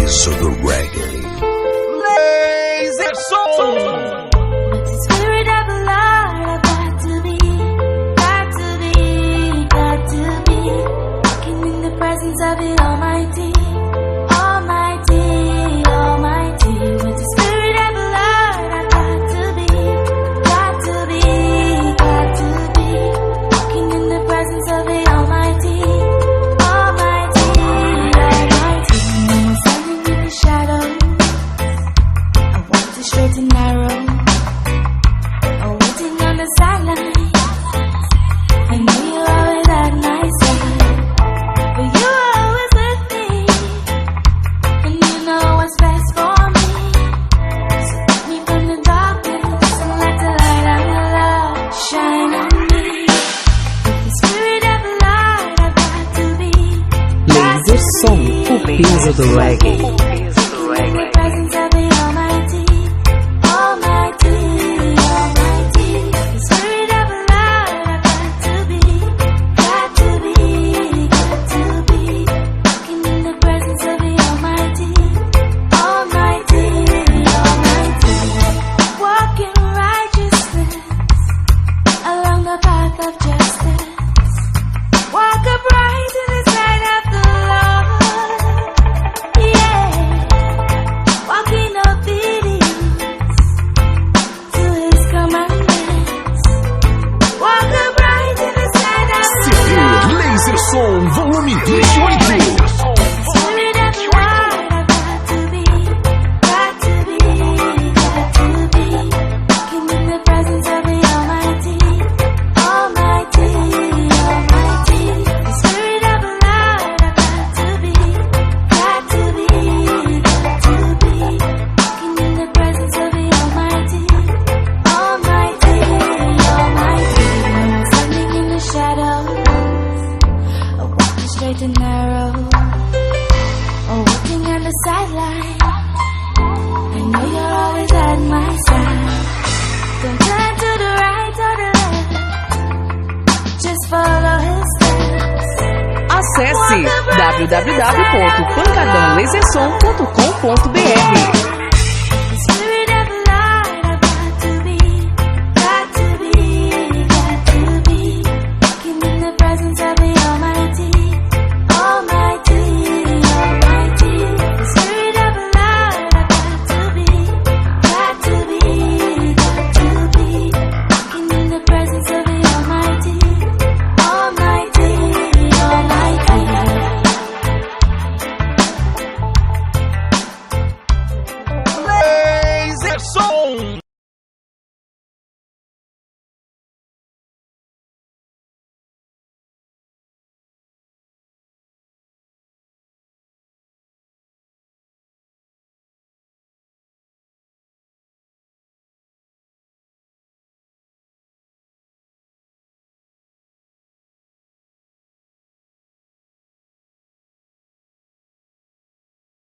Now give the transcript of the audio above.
peso do reggae. Laser Som! Spirit of the Lord, I've got to be, walking in the presence of the Almighty, Almighty, Almighty. With the Spirit of the Lord, I've got to be, walking in the presence of the Almighty, Almighty, Almighty. When I'm standing in the shadows, I walk the straight and narrow, waiting on the sideline. I know you're always at my side, but you're always with me, and you know what's best for me. So take me from the darkness and let the light of your love shine on me. With the Spirit of the Lord, I've got to be. Laser Som, o peso do reggae. In the presence of the Almighty, Almighty, Almighty. The Spirit of the Lord, I've got to be, walking in the presence of the Almighty, Almighty, Almighty. Walk in righteousness along the path of justice. Walk upright in the sight of the Lord. Yeah. Walk in obedience to His commandments. Walk upright in the sight of the Lord. Laser Som, volume 28. Spirit of the Lord, I've got to be, walking in the presence of the Almighty, Almighty, Almighty. The Spirit of the Lord, I've got to be, walking in the presence of the Almighty, Almighty, Almighty. When I'm standing in the shadows, I walk the straight and narrow, waiting on the sideline. I know you're always at my side. Don't turn to the right or the left, just follow His steps. Acesse www.pancadãolasersom.com.br.